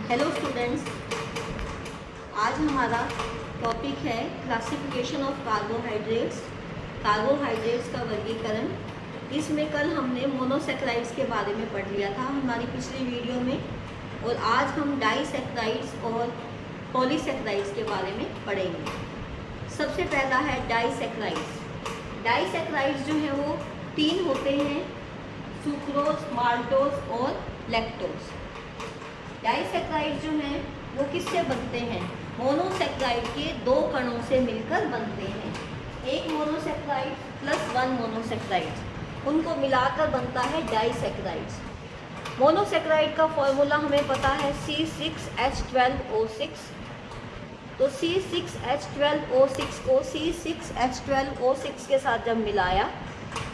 Hello students, आज हमारा topic है क्लासिफिकेशन ऑफ कार्बोहाइड्रेट्स। कार्बोहाइड्रेट्स का वर्गीकरण। इसमें कल हमने मोनोसेक्राइड्स के बारे में पढ़ लिया था हमारी पिछली वीडियो में, और आज हम डाइसेक्राइड्स और पॉलीसेक्राइड्स के बारे में पढ़ेंगे। सबसे पहला है डाइसेक्राइड्स। डाइसेक्राइड्स जो है वो 3 होते हैं, सुक्रोज, माल्टोज और लैक्टोज। डाइसेक्राइड जो हैं वो किससे बनते हैं? मोनोसेक्राइड के 2 कणों से मिलकर बनते हैं। एक मोनोसेक्राइड प्लस 1 मोनोसेक्राइड, उनको मिलाकर बनता है डाइसेक्राइड्स। मोनोसेक्राइड का फॉर्मूला हमें पता है C6H12O6। तो C6H12O6 को C6H12O6 के साथ जब मिलाया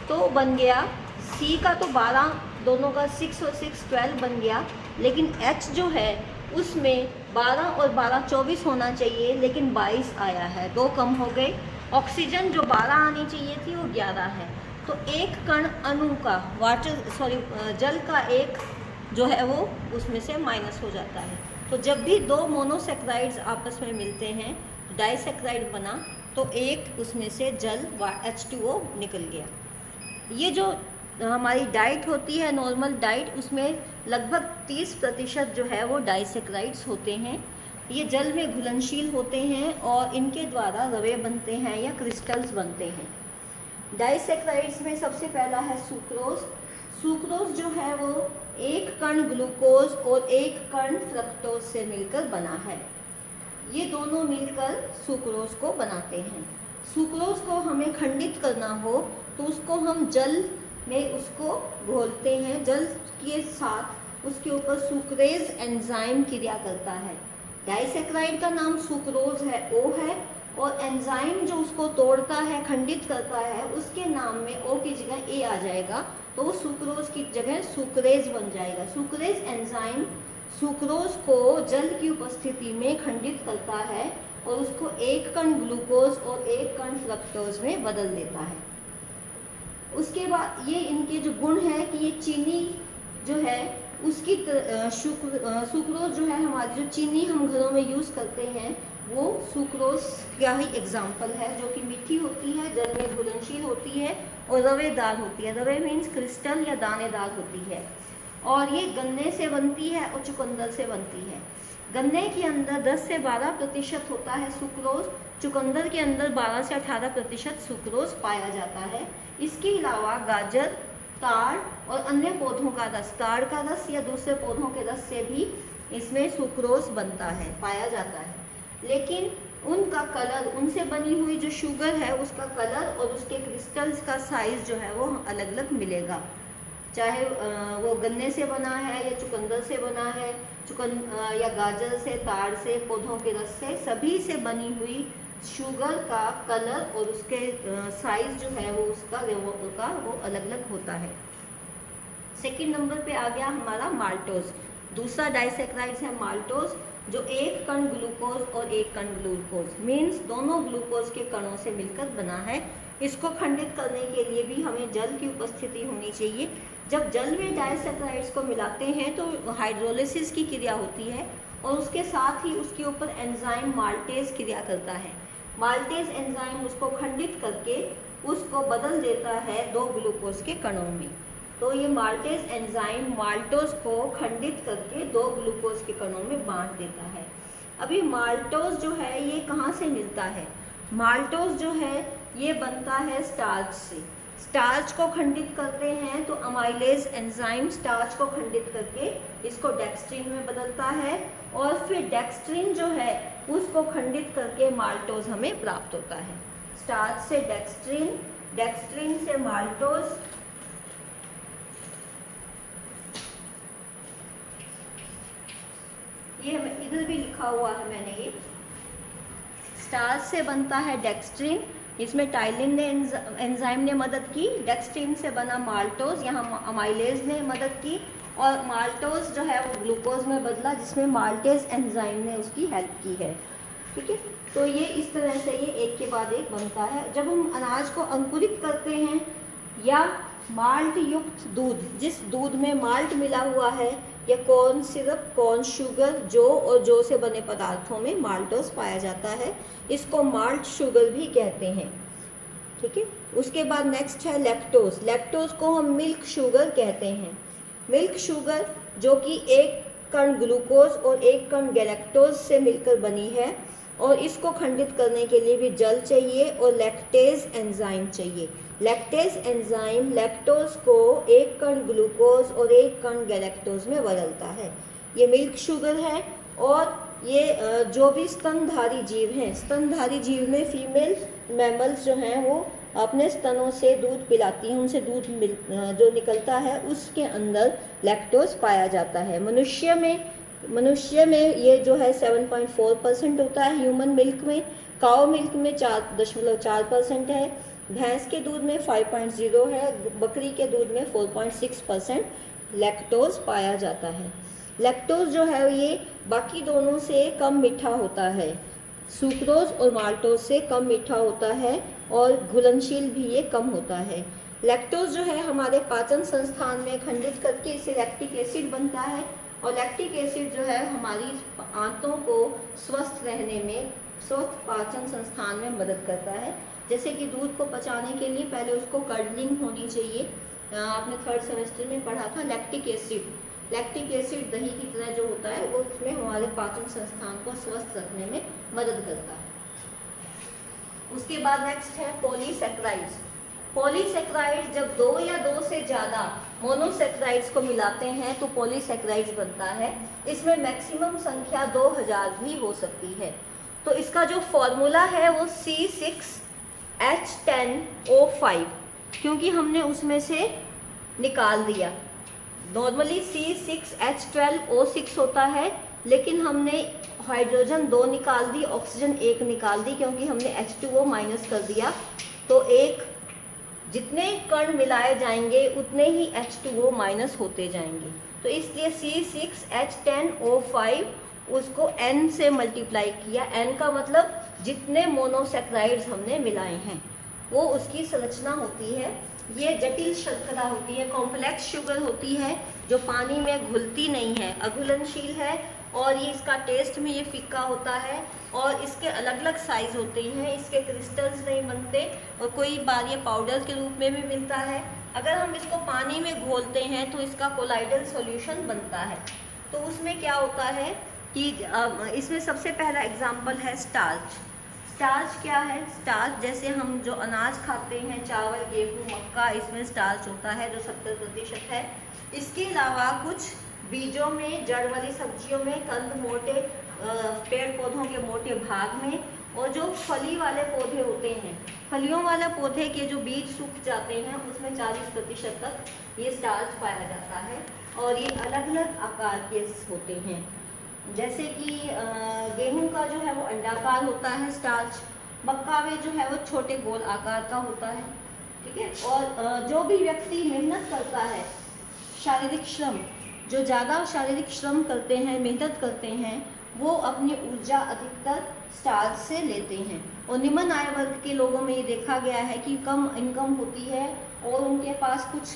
तो बन गया C का तो 12, दोनों का 6 और 6 12 बन गया, लेकिन H जो है उसमें 12 और 12 24 होना चाहिए, लेकिन 22 आया है, 2 कम हो गए। ऑक्सीजन जो 12 आनी चाहिए थी वो 11 है। तो एक कण अणु का जल का एक जो है वो उसमें से माइनस हो जाता है। तो जब भी 2 मोनोसेक्राइड्स आपस में मिलते हैं, डाइसेक्राइड बना, तो एक उसमें से जल H2O निकल गया। ये जो हमारी डाइट होती है, नॉर्मल डाइट, उसमें लगभग 30% जो है वो डाइसेक्राइड्स होते हैं। ये जल में घुलनशील होते हैं और इनके द्वारा रवे बनते हैं या क्रिस्टल्स बनते हैं। डाइसेक्राइड्स में सबसे पहला है सुक्रोज। सुक्रोज जो है वो एक कण ग्लूकोज और एक कण फ्रक्टोज से मिलकर बना है। ये दोनों मिलकर सुक्रोज को बनाते हैं। सुक्रोज को हमें खंडित करना हो तो उसको हम जल में उसको घोलते हैं। जल के साथ उसके ऊपर सुक्रेज एंजाइम क्रिया करता है। डाइसेक्राइड का नाम सुक्रोज है, O है, और एंजाइम जो उसको तोड़ता है, खंडित करता है, उसके नाम में O की जगह A आ जाएगा, तो वो सुक्रोज की जगह सुक्रेज बन जाएगा। सुक्रेज एंजाइम सुक्रोज को जल की उपस्थिति में खंडित करता है और उसको एक कण ग्लूकोज और एक कण फ्रक्टोज में बदल देता है। उसके बाद ये इनके जो गुण है कि ये चीनी जो है उसकी सुक्रोज जो है, हमारी जो चीनी हम घरों में यूज़ करते हैं वो सुक्रोज का ही एग्जाम्पल है, जो कि मीठी होती है, जल में घुलनशील होती है और रवेदार होती है। रवे मीन्स क्रिस्टल या दानेदार होती है, और ये गन्ने से बनती है और चुकंदर से बनती है। गन्ने के अंदर 10 से 12% होता है सुक्रोज, चुकंदर के अंदर 12 से 18% सुक्रोज पाया जाता है। इसके अलावा गाजर, ताड़ और अन्य पौधों का रस, ताड़ का रस या दूसरे पौधों के रस से भी इसमें सुक्रोज बनता है, पाया जाता है। लेकिन उनका कलर, उनसे बनी हुई जो शुगर है उसका कलर और उसके क्रिस्टल्स का साइज जो है वो अलग अलग मिलेगा, चाहे वो गन्ने से बना है या चुकंदर से बना है, या गाजर से, ताड़ से, पौधों के रस से, सभी से बनी हुई शुगर का कलर और उसके साइज जो है वो उसका वो अलग अलग होता है। सेकंड नंबर पे आ गया हमारा माल्टोज। दूसरा डाइसेक्राइड्स है माल्टोज, जो एक कण ग्लूकोज और एक कण ग्लूकोज मीन्स दोनों ग्लूकोज के कणों से मिलकर बना है। इसको खंडित करने के लिए भी हमें जल की उपस्थिति होनी चाहिए। जब जल में डाइसेक्राइड्स को मिलाते हैं तो हाइड्रोलिसिस की क्रिया होती है और उसके साथ ही उसके ऊपर एंजाइम माल्टेज क्रिया करता है। माल्टेज एंजाइम उसको खंडित करके उसको बदल देता है 2 ग्लूकोज के कणों में। तो ये माल्टेज एंजाइम माल्टोज को खंडित करके 2 ग्लूकोज के कणों में बांट देता है। अभी माल्टोज जो है ये कहाँ से मिलता है? माल्टोज जो है ये बनता है स्टार्च से। स्टार्च को खंडित करते हैं तो अमाइलेज एंजाइम स्टार्च को खंडित करके इसको डेक्स्ट्रीन में बदलता है, और फिर डेक्स्ट्रीन जो है उसको खंडित करके माल्टोज हमें प्राप्त होता है। स्टार्च से डेक्स्ट्रीन, डेक्स्ट्रीन से माल्टोज, ये इधर भी लिखा हुआ है मैंने, ये स्टार्च से बनता है डेक्स्ट्रीन, इसमें टाइलिन ने एंजाइम ने मदद की। डेक्स्ट्रीन से बना माल्टोज, यहाँ अमाइलेज ने मदद की, और माल्टोज जो है वो ग्लूकोज में बदला, जिसमें माल्टेज एंजाइम ने उसकी हेल्प की है। ठीक है, तो ये इस तरह से ये एक के बाद एक बनता है। जब हम अनाज को अंकुरित करते हैं या माल्ट युक्त दूध, जिस दूध में माल्ट मिला हुआ है, या कॉर्न सिरप, कॉर्न शुगर, जौ और जौ से बने पदार्थों में माल्टोस पाया जाता है, इसको माल्ट शुगर भी कहते हैं। ठीक है, उसके बाद नेक्स्ट है लैक्टोज। लैक्टोज को हम मिल्क शुगर कहते हैं। मिल्क शुगर जो कि एक कण ग्लूकोज और एक कण गैलेक्टोज से मिलकर बनी है, और इसको खंडित करने के लिए भी जल चाहिए और लैक्टेज एंजाइम चाहिए। लैक्टेज एंजाइम लैक्टोज को एक कण ग्लूकोज और एक कण गैलेक्टोज में बदलता है। ये मिल्क शुगर है। और ये जो भी स्तनधारी जीव हैं, स्तनधारी जीव में फीमेल मैमल्स जो हैं वो अपने स्तनों से दूध पिलाती हैं, उनसे दूध जो निकलता है उसके अंदर लैक्टोज पाया जाता है। मनुष्य में ये जो है 7.4% होता है ह्यूमन मिल्क में। काऊ मिल्क में 4.4% है। भैंस के दूध में 5.0 है। बकरी के दूध में 4.6% लैक्टोज पाया जाता है। लैक्टोज जो है ये बाकी दोनों से कम मीठा होता है। सुक्रोज और माल्टोज से कम मीठा होता है और घुलनशील भी ये कम होता है। लैक्टोज जो है हमारे पाचन संस्थान में खंडित करके इसे लैक्टिक एसिड बनता है, और लैक्टिक एसिड जो है हमारी आंतों को स्वस्थ रहने में, स्वस्थ पाचन संस्थान में मदद करता है। जैसे कि दूध को पचाने के लिए पहले उसको कर्डलिंग होनी चाहिए। आपने 3rd सेमेस्टर में पढ़ा था लैक्टिक एसिड। लैक्टिक एसिड दही की तरह जो होता है वो उसमें हमारे पाचन संस्थान को स्वस्थ रखने में मदद करता है। उसके बाद नेक्स्ट है पॉलीसैकेराइड्स। पॉलीसैकेराइड जब 2 या 2 से ज़्यादा मोनोसैकेराइड्स को मिलाते हैं तो पॉलीसैकेराइड्स बनता है। इसमें मैक्सिमम संख्या 2000 भी हो सकती है। तो इसका जो फॉर्मूला है वो C6H10O5, क्योंकि हमने उसमें से निकाल दिया। नॉर्मली C6H12O6 होता है, लेकिन हमने हाइड्रोजन 2 निकाल दी, ऑक्सीजन 1 निकाल दी, क्योंकि हमने H2O माइनस कर दिया। तो एक जितने कण मिलाए जाएंगे उतने ही H2O माइनस होते जाएंगे। तो इसलिए C6H10O5 उसको N से मल्टीप्लाई किया। N का मतलब जितने मोनोसैकेराइड्स हमने मिलाए हैं वो उसकी संरचना होती है। ये जटिल शर्करा होती है, कॉम्प्लेक्स शुगर होती है, जो पानी में घुलती नहीं है, अघुलनशील है, और ये इसका टेस्ट में ये फीका होता है, और इसके अलग अलग साइज होते हैं, इसके क्रिस्टल्स नहीं बनते, और कोई बार ये पाउडर के रूप में भी मिलता है। अगर हम इसको पानी में घोलते हैं तो इसका कोलाइडल सॉल्यूशन बनता है। तो उसमें क्या होता है कि इसमें सबसे पहला एग्जाम्पल है स्टार्च। स्टार्च क्या है? स्टार्च जैसे हम जो अनाज खाते हैं, चावल, गेहूँ, मक्का, इसमें स्टार्च होता है जो 70% है। इसके अलावा कुछ बीजों में, जड़ वाली सब्जियों में, कंद, मोटे पेड़ पौधों के मोटे भाग में, और जो फली वाले पौधे होते हैं, फलियों वाले पौधे के जो बीज सूख जाते हैं उसमें 40% तक ये स्टार्च पाया जाता है। और ये अलग अलग आकार के होते हैं। जैसे कि गेहूं का जो है वो अंडाकार होता है स्टार्च, मक्का में जो है वो छोटे गोल आकार का होता है। ठीक है। और जो भी व्यक्ति मेहनत करता है, शारीरिक श्रम, जो ज़्यादा शारीरिक श्रम करते हैं, मेहनत करते हैं, वो अपनी ऊर्जा अधिकतर स्टार्च से लेते हैं। और निम्न आय वर्ग के लोगों में ये देखा गया है कि कम इनकम होती है और उनके पास कुछ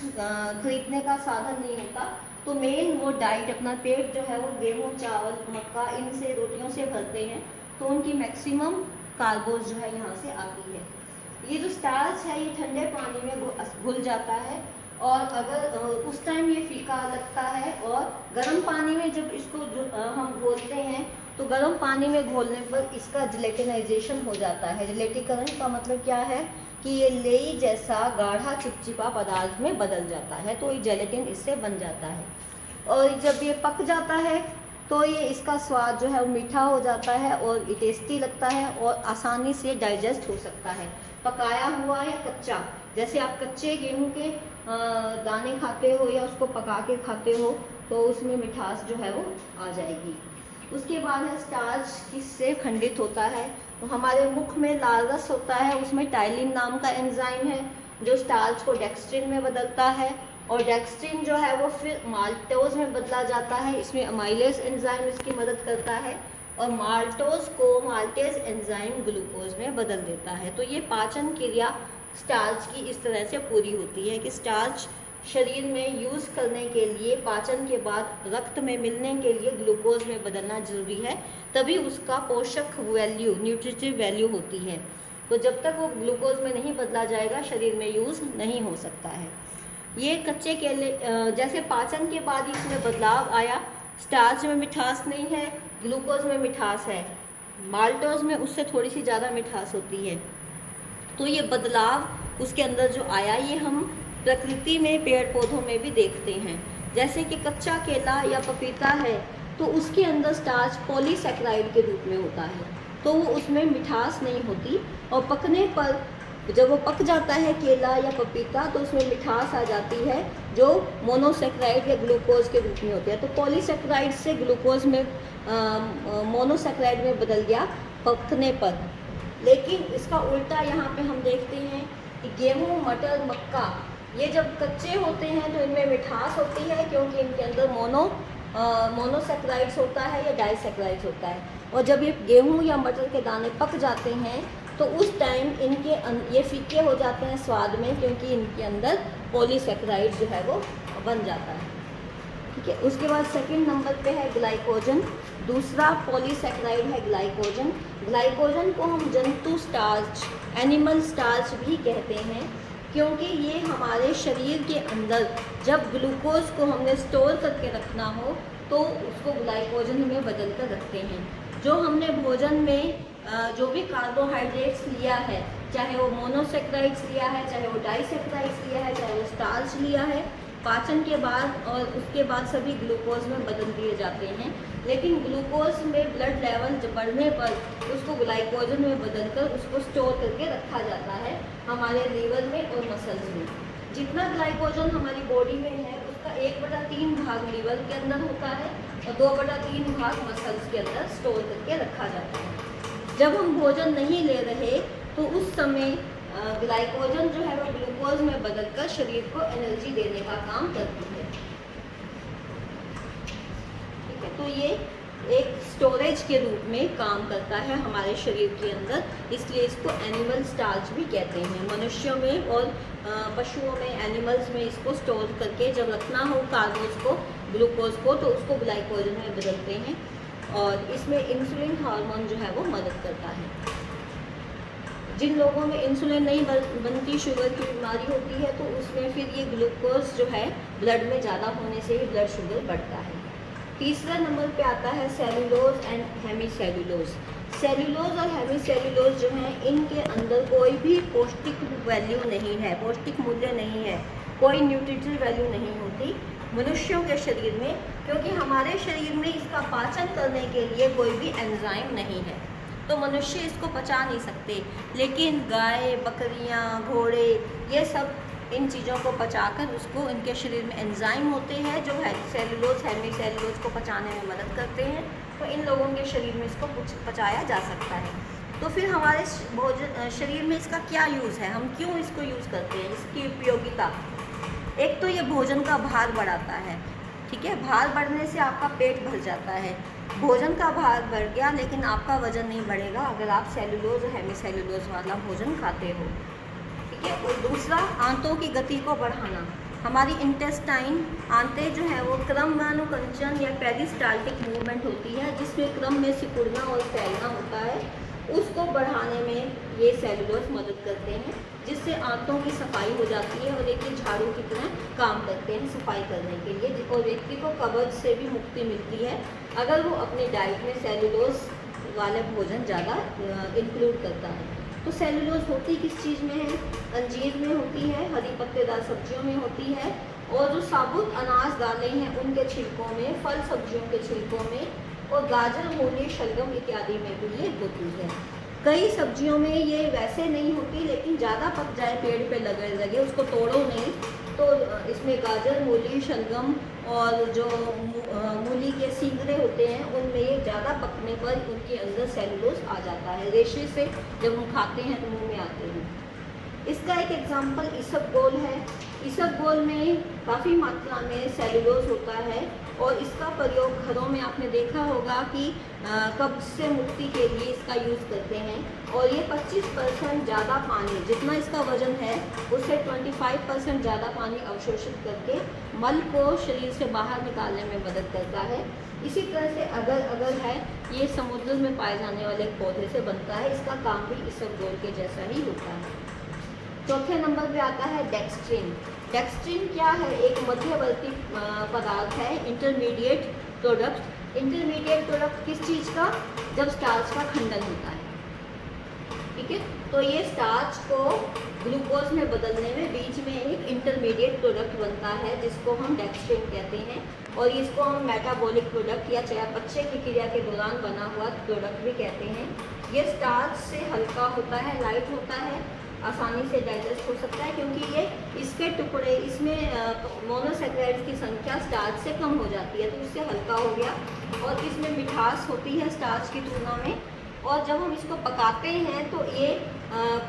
खरीदने का साधन नहीं होता, तो मेन वो डाइट, अपना पेट जो है वो गेहूँ, चावल, मक्का, इनसे, रोटियों से भरते हैं, तो उनकी मैक्सिमम कार्बोज जो है यहाँ से आती है। ये जो स्टार्च है ये ठंडे पानी में घुल जाता है, और अगर उस टाइम ये फीका लगता है, और गर्म पानी में जब इसको हम घोलते हैं तो गर्म पानी में घोलने पर इसका जिलेटिनाइजेशन हो जाता है। जिलेटीकरण का मतलब क्या है कि ये लेई जैसा गाढ़ा चिपचिपा पदार्थ में बदल जाता है, तो ये जेलेटिन इससे बन जाता है। और जब ये पक जाता है तो ये इसका स्वाद जो है वो मीठा हो जाता है और ये टेस्टी लगता है और आसानी से डाइजेस्ट हो सकता है, पकाया हुआ या कच्चा। जैसे आप कच्चे गेहूं के दाने खाते हो या उसको पका के खाते हो तो उसमें मिठास जो है वो आ जाएगी। उसके बाद है स्टार्च किससे खंडित होता है, तो हमारे मुख में लाल रस होता है, उसमें टाइलिन नाम का एंजाइम है जो स्टार्च को डेक्स्ट्रिन में बदलता है, और डेक्स्ट्रिन जो है वो फिर माल्टोज में बदला जाता है। इसमें अमाइलेज एंजाइम इसकी मदद करता है, और माल्टोज को माल्टेज एंजाइम ग्लूकोज में बदल देता है। तो ये पाचन क्रिया स्टार्च की इस तरह से पूरी होती है कि स्टार्च शरीर में यूज़ करने के लिए, पाचन के बाद रक्त में मिलने के लिए ग्लूकोज में बदलना जरूरी है, तभी उसका पोषक वैल्यू, न्यूट्रिटिव वैल्यू होती है। तो जब तक वो ग्लूकोज में नहीं बदला जाएगा शरीर में यूज़ नहीं हो सकता है। ये कच्चे केले जैसे पाचन के बाद इसमें बदलाव आया, स्टार्च में मिठास नहीं है, ग्लूकोज में मिठास है, माल्टोज में उससे थोड़ी सी ज़्यादा मिठास होती है। तो ये बदलाव उसके अंदर जो आया ये हम प्रकृति में, पेड़ पौधों में भी देखते हैं। जैसे कि कच्चा केला या पपीता है तो उसके अंदर स्टार्च पॉलीसैकेराइड के रूप में होता है, तो वो उसमें मिठास नहीं होती, और पकने पर जब वो पक जाता है केला या पपीता तो उसमें मिठास आ जाती है जो मोनोसैकेराइड या ग्लूकोज के रूप में होती है। तो पॉलीसैकेराइड से ग्लूकोज में मोनोसैकेराइड में बदल गया पकने पर। लेकिन इसका उल्टा यहाँ पे हम देखते हैं कि गेहूँ, मटर, मक्का ये जब कच्चे होते हैं तो इनमें मिठास होती है, क्योंकि इनके अंदर मोनोसैकेराइड्स होता है या डाइसैकेराइड्स होता है। और जब ये गेहूँ या मटर के दाने पक जाते हैं तो उस टाइम ये फीके हो जाते हैं स्वाद में, क्योंकि इनके अंदर पॉलीसैकेराइड जो है वो बन जाता है। ठीक है, उसके बाद सेकंड नंबर पे है ग्लाइकोजन। दूसरा पॉलीसैकेराइड है ग्लाइकोजन। ग्लाइकोजन को हम जंतु स्टार्च, एनिमल स्टार्च भी कहते हैं, क्योंकि ये हमारे शरीर के अंदर जब ग्लूकोज को हमने स्टोर करके रखना हो तो उसको ग्लाइकोजन में बदल कर रखते हैं। जो हमने भोजन में जो भी कार्बोहाइड्रेट्स लिया है, चाहे वो मोनोसैकेराइड्स लिया है, चाहे वो डाइसैकेराइड्स लिया है, चाहे वो स्टार्च लिया है, पाचन के बाद और उसके बाद सभी ग्लूकोज में बदल दिए जाते हैं। लेकिन ग्लूकोज में ब्लड लेवल बढ़ने पर उसको ग्लाइकोजन में बदलकर उसको स्टोर करके रखा जाता है हमारे लीवर में और मसल्स में। जितना ग्लाइकोजन हमारी बॉडी में है उसका 1/3 भाग लीवर के अंदर होता है और 2/3 भाग मसल्स के अंदर स्टोर करके रखा जाता है। जब हम भोजन नहीं ले रहे तो उस समय ग्लाइकोजन जो है वो ग्लूकोज में बदलकर शरीर को एनर्जी देने का काम करती है। ठीक है, तो ये एक स्टोरेज के रूप में काम करता है हमारे शरीर के अंदर, इसलिए इसको एनिमल स्टार्च भी कहते हैं। मनुष्यों में और पशुओं में, एनिमल्स में इसको स्टोर करके जब रखना हो कार्बोज को, ग्लूकोज को, तो उसको ग्लाइकोजन में बदलते हैं। और इसमें इंसुलिन हार्मोन जो है वो मदद करता है। जिन लोगों में इंसुलिन नहीं बनती, शुगर की बीमारी होती है, तो उसमें फिर ये ग्लूकोज जो है ब्लड में ज़्यादा होने से ही ब्लड शुगर बढ़ता है। तीसरा नंबर पे आता है सेलुलोज एंड हेमीसेलुलोज। सेलुलोज और हेमीसेलुलोज जो हैं इनके अंदर कोई भी पौष्टिक वैल्यू नहीं है, पौष्टिक मूल्य नहीं है, कोई न्यूट्रिटिव वैल्यू नहीं होती मनुष्यों के शरीर में, क्योंकि हमारे शरीर में इसका पाचन करने के लिए कोई भी एंजाइम नहीं है, तो मनुष्य इसको पचा नहीं सकते। लेकिन गाय, बकरियां, घोड़े ये सब इन चीज़ों को पचाकर उसको, इनके शरीर में एंजाइम होते हैं जो है सेलुलोज, हेमीसेलुलोज को पचाने में मदद करते हैं, तो इन लोगों के शरीर में इसको पचाया जा सकता है। तो फिर हमारे शरीर में इसका क्या यूज़ है, हम क्यों इसको यूज़ करते हैं, इसकी उपयोगिता। एक तो ये भोजन का भार बढ़ाता है। ठीक है, भार बढ़ने से आपका पेट भर जाता है। भोजन का भार बढ़ गया लेकिन आपका वजन नहीं बढ़ेगा अगर आप सेलुलोज और हेमीसेलुलोज वाला भोजन खाते हो। ठीक है, और दूसरा आंतों की गति को बढ़ाना। हमारी इंटेस्टाइन, आंतें जो है वो क्रमानुकंचन या पेरिस्टाल्टिक मूवमेंट होती है, जिसमें क्रम में सिकुड़ना और फैलना होता है, उसको बढ़ाने में ये सेलुलोज मदद करते हैं, जिससे आंतों की सफाई हो जाती है और एक झाड़ू की तरह काम करते हैं सफाई करने के लिए, और व्यक्ति को कब्ज से भी मुक्ति मिलती है अगर वो अपनी डाइट में सेलुलोज वाले भोजन ज़्यादा इंक्लूड करता है। तो सेलुलोज होती किस चीज़ में है? अंजीर में होती है, हरी पत्तेदार सब्जियों में होती है, और जो साबुत अनाज दालें हैं उनके छिलकों में, फल सब्जियों के छिलकों में, और गाजर, मूली, शलगम इत्यादि में भी ये होती है। कई सब्जियों में ये वैसे नहीं होती, लेकिन ज़्यादा पक जाए, पेड़ पे लगे लगे, उसको तोड़ो नहीं, तो इसमें गाजर, मूली, शलगम और जो मूली के सींगरे होते हैं उनमें ये ज़्यादा पकने पर उनके अंदर सेलुलोज आ जाता है। रेशे से जब हम खाते हैं तो मुँह में आते हैं। इसका एक एग्जाम्पल इसबगोल है। इसबगोल में काफ़ी मात्रा में सेलुलोज होता है, और इसका प्रयोग घरों में आपने देखा होगा कि कब्ज से मुक्ति के लिए इसका यूज़ करते हैं। और ये 25% ज़्यादा पानी, जितना इसका वजन है उससे 25% ज़्यादा पानी अवशोषित करके मल को शरीर से बाहर निकालने में मदद करता है। इसी तरह से अगर है, ये समुद्र में पाए जाने वाले एक पौधे से बनता है। इसका काम भी इसबगोल के जैसा ही होता है। चौथे नंबर पे आता है डेक्स्ट्रिन। डेक्स्ट्रिन क्या है? एक मध्यवर्ती पदार्थ है, इंटरमीडिएट प्रोडक्ट। इंटरमीडिएट प्रोडक्ट किस चीज़ का? जब स्टार्च का खंडन होता है, ठीक है, तो ये स्टार्च को ग्लूकोज में बदलने में बीच में एक इंटरमीडिएट प्रोडक्ट बनता है जिसको हम डेक्स्ट्रिन कहते हैं। और इसको हम मेटाबॉलिक प्रोडक्ट या चयापचय की क्रिया के दौरान बना हुआ प्रोडक्ट भी कहते हैं। ये स्टार्च से हल्का होता है, लाइट होता है, आसानी से डाइजेस्ट हो सकता है, क्योंकि ये इसके टुकड़े, इसमें मोनोसेक्राइड्स की संख्या स्टार्च से कम हो जाती है, तो इससे हल्का हो गया। और इसमें मिठास होती है स्टार्च की तुलना में। और जब हम इसको पकाते हैं तो ये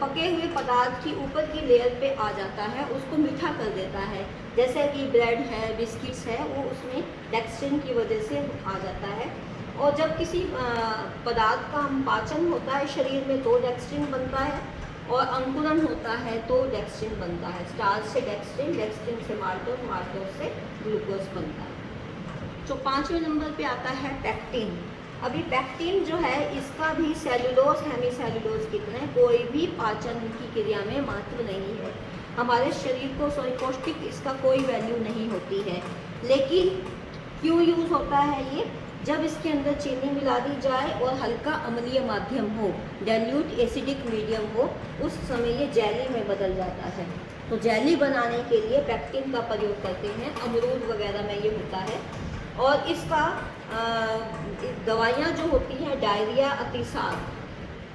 पके हुए पदार्थ की ऊपर की लेयर पे आ जाता है, उसको मीठा कर देता है। जैसे कि ब्रेड है, बिस्किट्स है, वो उसमें डेक्स्ट्रिन की वजह से आ जाता है। और जब किसी पदार्थ का पाचन होता है शरीर में तो डेक्स्ट्रिन बनता है, और अंकुरन होता है तो डेक्स्ट्रिन बनता है। स्टार्च से डेक्स्ट्रिन, डेक्स्ट्रिन से माल्टोज, माल्टोज से ग्लूकोज बनता है। तो 5वें नंबर पे आता है पैक्टिन। अभी पैक्टिन जो है, इसका भी सेलुलोज, हेमीसेलुलोज की तरह कोई भी पाचन की क्रिया में महत्व नहीं है। हमारे शरीर को पौष्टिक इसका कोई वैल्यू नहीं होती है। लेकिन क्यों यूज़ होता है ये? जब इसके अंदर चीनी मिला दी जाए और हल्का अम्लीय माध्यम हो, डाइल्यूट एसिडिक मीडियम हो, उस समय ये जेली में बदल जाता है। तो जेली बनाने के लिए पैक्टिन का प्रयोग करते हैं। अमरूद वगैरह में ये होता है। और इसका दवाइयाँ जो होती हैं, डायरिया, अतिसार,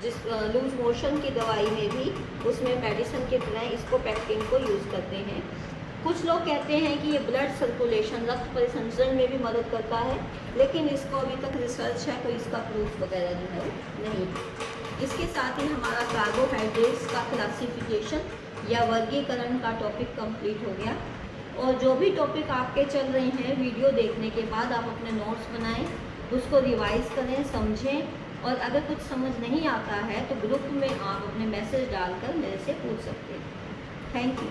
जिस लूज मोशन की दवाई में भी उसमें मेडिसिन की तरह इसको पैक्टिन को यूज़ करते हैं। कुछ लोग कहते हैं कि ये ब्लड सर्कुलेशन, रक्त परिसंचरण में भी मदद करता है, लेकिन इसको अभी तक रिसर्च है तो इसका प्रूफ वगैरह जो है नहीं। इसके साथ ही हमारा कार्बोहाइड्रेट्स का क्लासिफिकेशन या वर्गीकरण का टॉपिक कंप्लीट हो गया। और जो भी टॉपिक आपके चल रहे हैं, वीडियो देखने के बाद आप अपने नोट्स बनाएं, उसको रिवाइज करें, समझें। और अगर कुछ समझ नहीं आता है तो ग्रुप में आप अपने मैसेज डालकर मेरे से पूछ सकते हैं। Thank you.